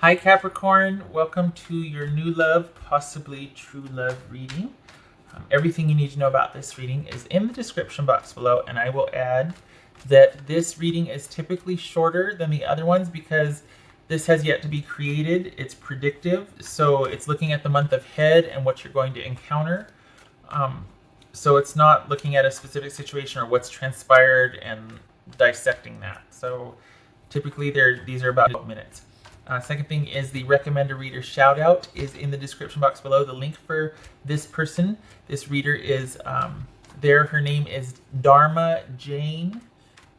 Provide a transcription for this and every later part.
Hi Capricorn, welcome to your new love, possibly true love reading. Everything you need to know about this reading is in the description box below, and I will add that this reading is typically shorter than the other ones because this has yet to be created. It's predictive, so it's looking at the month ahead and what you're going to encounter. So it's not looking at a specific situation or what's transpired and dissecting that. So typically these are about 12 minutes. Second thing is the recommend a reader shout out is in the description box below. The link for this person, this reader is there. Her name is Dharma Jane.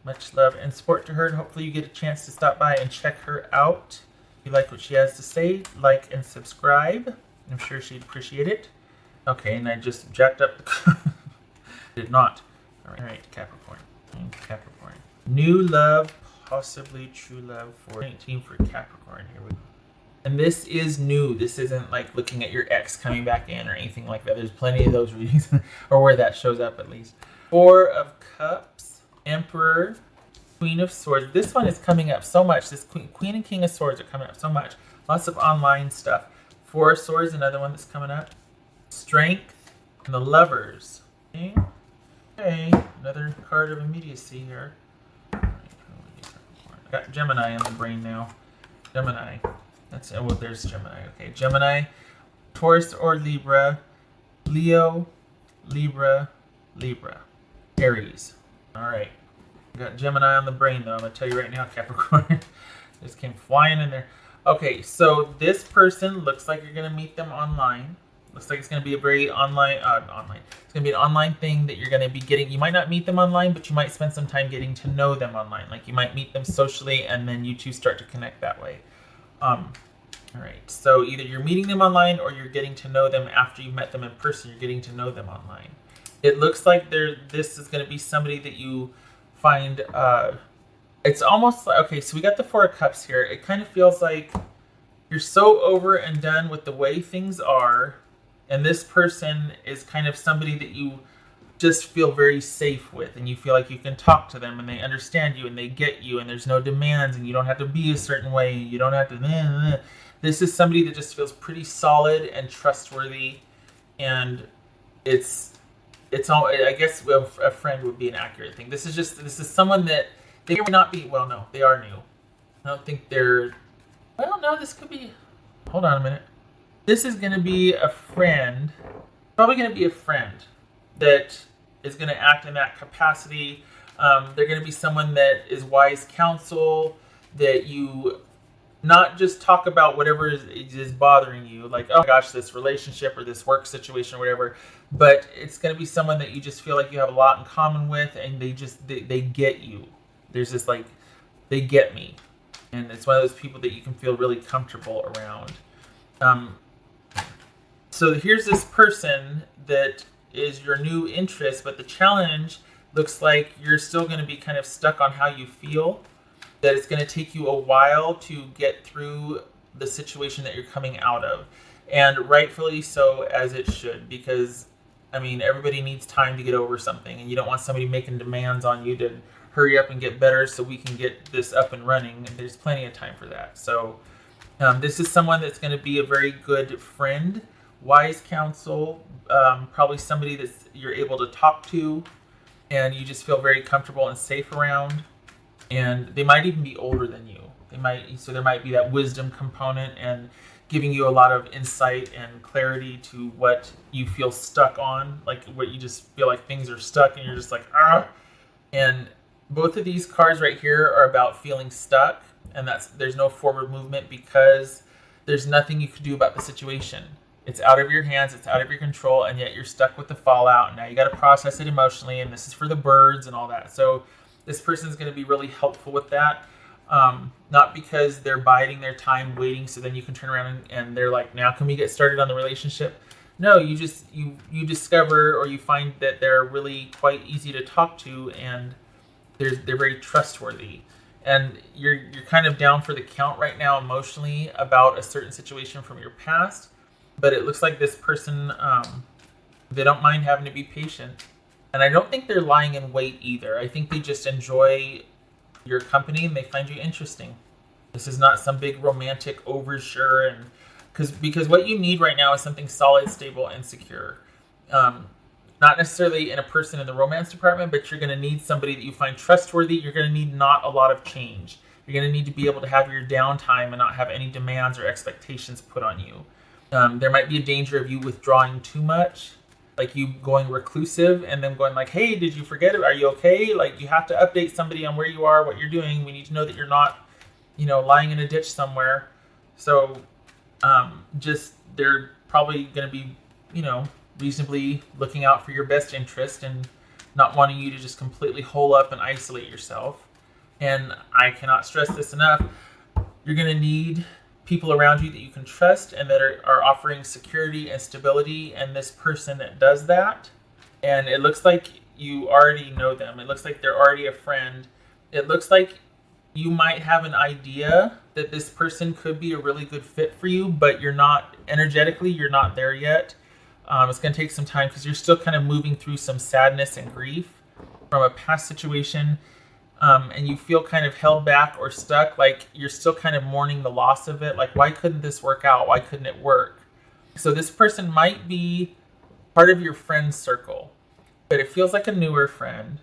Much love and support to her. Hopefully you get a chance to stop by and check her out. If you like what she has to say, like and subscribe. I'm sure she'd appreciate it. Okay, and I just jacked up the did not. All right, Capricorn. Capricorn. New love, possibly true love for 19 for Capricorn. Here we go. And this is new. This isn't like looking at your ex coming back in or anything like that. There's plenty of those readings, or where that shows up at least. Four of Cups, Emperor, Queen of Swords. This one is coming up so much. This Queen and King of Swords are coming up so much. Lots of online stuff. Four of Swords, another one that's coming up. Strength, and the Lovers. Okay, another card of immediacy here. I got Gemini in the brain now. Gemini. That's well. There's Gemini. Okay, Gemini, Taurus or Libra, Leo, Libra, Libra, Aries. All right. I got Gemini on the brain though. I'm gonna tell you right now, Capricorn. Just came flying in there. Okay, so this person looks like you're gonna meet them online. Looks like it's going to be a very online. It's going to be an online thing that you're going to be getting. You might not meet them online, but you might spend some time getting to know them online. Like you might meet them socially, and then you two start to connect that way. All right. So either you're meeting them online, or you're getting to know them after you've met them in person. You're getting to know them online. It looks like this is going to be somebody that you find. It's almost like, okay. So we got the Four of Cups here. It kind of feels like you're so over and done with the way things are. And this person is kind of somebody that you just feel very safe with, and you feel like you can talk to them and they understand you and they get you, and there's no demands and you don't have to be a certain way. You don't have to. This is somebody that just feels pretty solid and trustworthy, and it's all. I guess a friend would be an accurate thing. This is someone that they may not be. Well, no, they are new. I don't think they're. Well, no, this could be. Hold on a minute. This is going to be a friend, probably going to be a friend that is going to act in that capacity. They're going to be someone that is wise counsel, that you not just talk about whatever is bothering you, like, oh my gosh, this relationship or this work situation or whatever, but it's going to be someone that you just feel like you have a lot in common with, and they get you. There's this like, they get me. And it's one of those people that you can feel really comfortable around. So here's this person that is your new interest, but the challenge looks like you're still going to be kind of stuck on how you feel, that it's going to take you a while to get through the situation that you're coming out of. And rightfully so, as it should, because, I mean, everybody needs time to get over something, and you don't want somebody making demands on you to hurry up and get better so we can get this up and running. And there's plenty of time for that. So this is someone that's going to be a very good friend, wise counsel, probably somebody that you're able to talk to and you just feel very comfortable and safe around. And they might even be older than you. So there might be that wisdom component and giving you a lot of insight and clarity to what you feel stuck on, like what you just feel like things are stuck and you're just like, ah. And both of these cards right here are about feeling stuck, and there's no forward movement because there's nothing you can do about the situation. It's out of your hands, it's out of your control, and yet you're stuck with the fallout. And now you got to process it emotionally, and this is for the birds and all that. So this person's going to be really helpful with that. Not because they're biding their time waiting so then you can turn around and they're like, now can we get started on the relationship? No, you discover, or you find that they're really quite easy to talk to, and they're very trustworthy. And you're kind of down for the count right now emotionally about a certain situation from your past. But it looks like this person, they don't mind having to be patient. And I don't think they're lying in wait either. I think they just enjoy your company and they find you interesting. This is not some big romantic overture, and because what you need right now is something solid, stable, and secure. Not necessarily in a person in the romance department, but you're going to need somebody that you find trustworthy. You're going to need not a lot of change. You're going to need to be able to have your downtime and not have any demands or expectations put on you. There might be a danger of you withdrawing too much, like you going reclusive and then going like, hey, did you forget it? Are you okay? Like, you have to update somebody on where you are, what you're doing. We need to know that you're not, lying in a ditch somewhere. So just they're probably going to be, reasonably looking out for your best interest and not wanting you to just completely hole up and isolate yourself. And I cannot stress this enough. You're going to need people around you that you can trust and that are offering security and stability, and this person that does that. And it looks like you already know them. It looks like they're already a friend. It looks like you might have an idea that this person could be a really good fit for you, but you're not, energetically, you're not there yet. It's going to take some time because you're still kind of moving through some sadness and grief from a past situation. And you feel kind of held back or stuck, like you're still kind of mourning the loss of it. Like, why couldn't this work out? Why couldn't it work? So this person might be part of your friend circle, but it feels like a newer friend.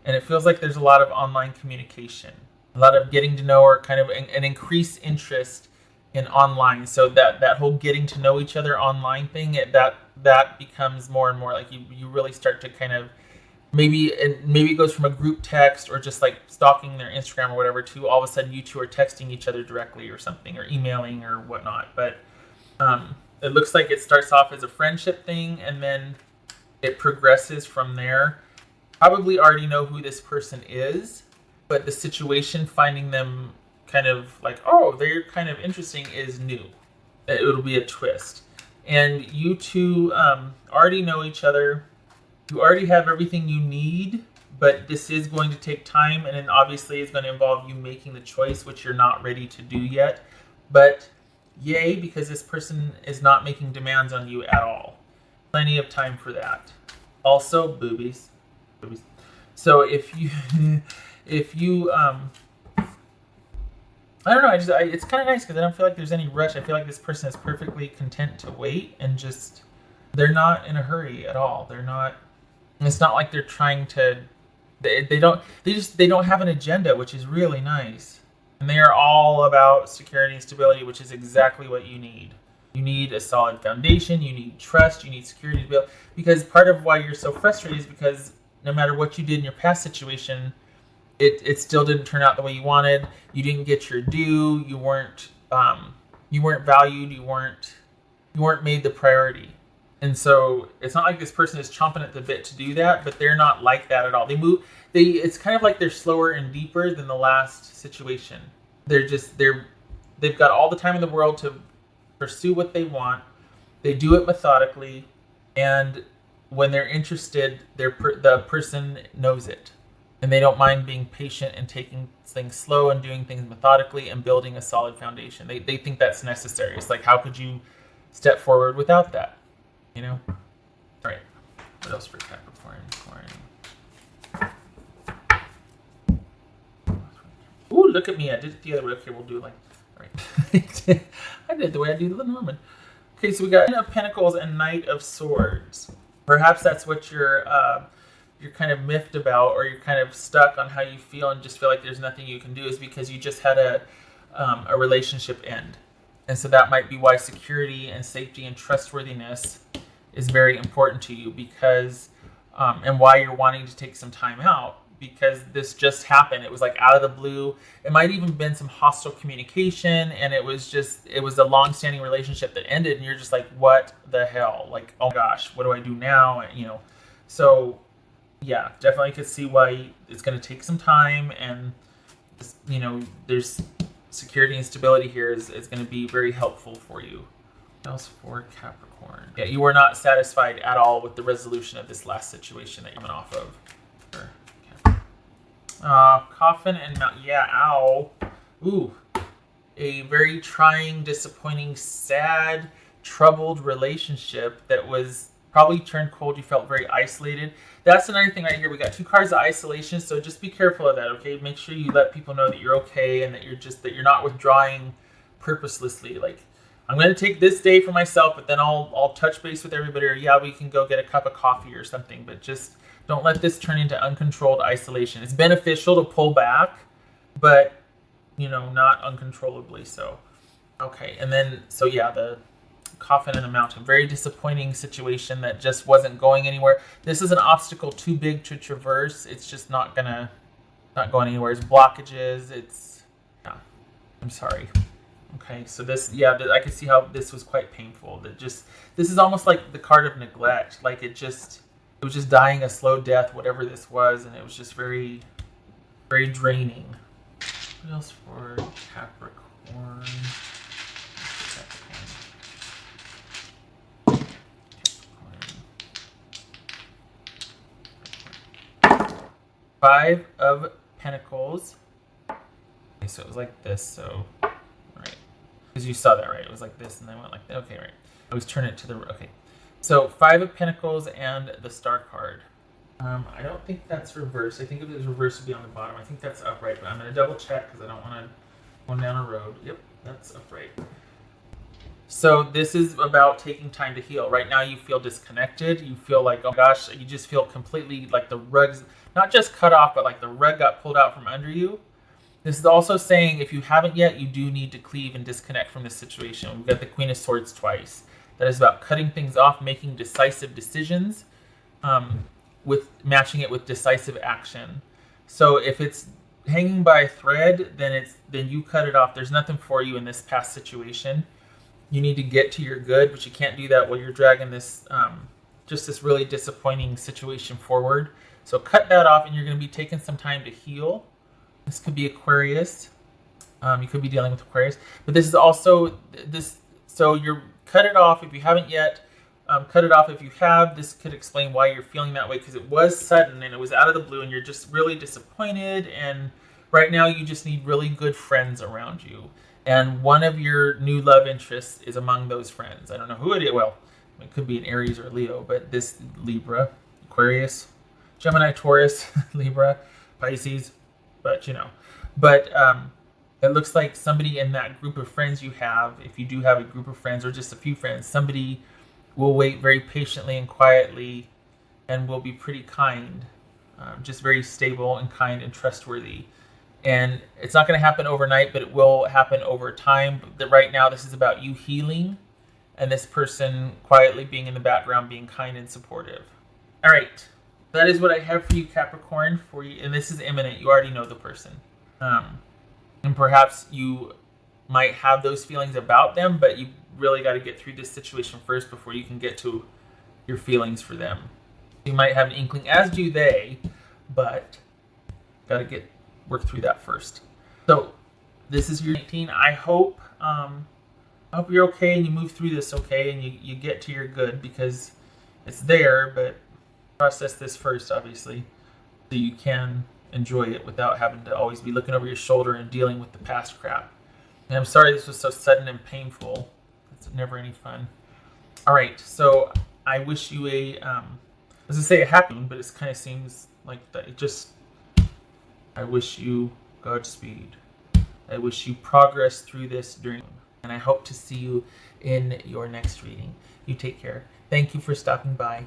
And it feels like there's a lot of online communication, a lot of getting to know, or kind of an increased interest in online. So that whole getting to know each other online thing, that becomes more and more like you really start to kind of, maybe it goes from a group text or just like stalking their Instagram or whatever to all of a sudden you two are texting each other directly or something, or emailing or whatnot. But it looks like it starts off as a friendship thing and then it progresses from there. Probably already know who this person is, but the situation, finding them kind of like, oh, they're kind of interesting, is new. It'll be a twist. And you two already know each other. You already have everything you need, but this is going to take time, and then obviously it's going to involve you making the choice, which you're not ready to do yet. But yay, because this person is not making demands on you at all. Plenty of time for that. Also, boobies. So if you I don't know, it's kind of nice because I don't feel like there's any rush. I feel like this person is perfectly content to wait and just, they're not in a hurry at all. They're not, it's not like they're trying to, they don't have an agenda, which is really nice. And they are all about security and stability, which is exactly what you need. You need a solid foundation, you need trust, you need security to build, because part of why you're so frustrated is because no matter what you did in your past situation, it still didn't turn out the way you wanted. You didn't get your due. You weren't valued. You weren't made the priority. And so it's not like this person is chomping at the bit to do that, but they're not like that at all. It's kind of like they're slower and deeper than the last situation. They've got all the time in the world to pursue what they want. They do it methodically, and when they're interested, the person knows it. And they don't mind being patient and taking things slow and doing things methodically and building a solid foundation. They think that's necessary. It's like, how could you step forward without that? All right. What else for Capricorn? Ooh, look at me. I did it the other way. Okay, we'll do it like, all right. I did it the way I do the Norman. Okay, so we got Knight of Pentacles and Knight of Swords. Perhaps that's what you're kind of miffed about, or you're kind of stuck on how you feel and just feel like there's nothing you can do, is because you just had a relationship end. And so that might be why security and safety and trustworthiness is very important to you, because and why you're wanting to take some time out, because this just happened. It was like out of the blue. It might even been some hostile communication, and it was a long-standing relationship that ended, and you're just like, what the hell? Like, oh gosh, what do I do now? So yeah, definitely could see why it's going to take some time, and there's security and stability here is going to be very helpful for you. What else for Capricorn? Yeah, you were not satisfied at all with the resolution of this last situation that you're coming off of. Coffin and Mount. Yeah, ow. Ooh. A very trying, disappointing, sad, troubled relationship that was Probably turned cold. You felt very isolated. That's another thing right here. We got 2 cards of isolation, so just be careful of that, okay? Make sure you let people know that you're okay and that you're not withdrawing purposelessly. Like, I'm going to take this day for myself, but then I'll touch base with everybody, or yeah, we can go get a cup of coffee or something, but just don't let this turn into uncontrolled isolation. It's beneficial to pull back, but, you know, not uncontrollably so. Okay, and then, so yeah, the coffin in the mountain. Very disappointing situation that just wasn't going anywhere. This is an obstacle too big to traverse. It's just not going anywhere. It's blockages. Yeah, I'm sorry. Okay, so this, yeah, I can see how this was quite painful. This is almost like the card of neglect. Like it was just dying a slow death, whatever this was, and it was just very, very draining. What else for Capricorn? 5 of Pentacles. Okay, so it was like this, so, right. Because you saw that, right? It was like this, and then went like that. Okay, right. I was turning it to the, okay. So 5 of Pentacles and the Star card. I don't think that's reversed. I think if it was reversed, it would be on the bottom. I think that's upright, but I'm going to double check because I don't want to go down a road. Yep, that's upright. So this is about taking time to heal. Right now you feel disconnected. You feel like, oh gosh, you just feel completely like the rug's not just cut off, but like the rug got pulled out from under you. This is also saying if you haven't yet, you do need to cleave and disconnect from this situation. We've got the Queen of Swords twice. That is about cutting things off, making decisive decisions, with matching it with decisive action. So if it's hanging by a thread, then you cut it off. There's nothing for you in this past situation. You need to get to your good, but you can't do that while you're dragging this, just this really disappointing situation forward. So cut that off, and you're going to be taking some time to heal. This could be Aquarius. You could be dealing with Aquarius. But this is also, so you're cut it off if you haven't yet. Cut it off if you have. This could explain why you're feeling that way, because it was sudden and it was out of the blue, and you're just really disappointed. And right now you just need really good friends around you. And one of your new love interests is among those friends. I don't know who it is. Well, it could be an Aries or Leo, but this Libra, Aquarius, Gemini, Taurus, Libra, Pisces, but you know. But it looks like somebody in that group of friends you have, if you do have a group of friends or just a few friends, somebody will wait very patiently and quietly and will be pretty kind, just very stable and kind and trustworthy. And it's not going to happen overnight, but it will happen over time. But right now, this is about you healing and this person quietly being in the background, being kind and supportive. All right. That is what I have for you, Capricorn. And this is imminent. You already know the person. And perhaps you might have those feelings about them, but you really got to get through this situation first before you can get to your feelings for them. You might have an inkling, as do they, but got to work through that first. So this is your 19. I hope you're okay and you move through this okay and you get to your good, because it's there, but process this first, obviously, so you can enjoy it without having to always be looking over your shoulder and dealing with the past crap. And I'm sorry this was so sudden and painful. It's never any fun. All right, so I wish you as I say, a happy one, but it kind of seems like that. I wish you Godspeed. I wish you progress through this and I hope to see you in your next reading. You take care. Thank you for stopping by.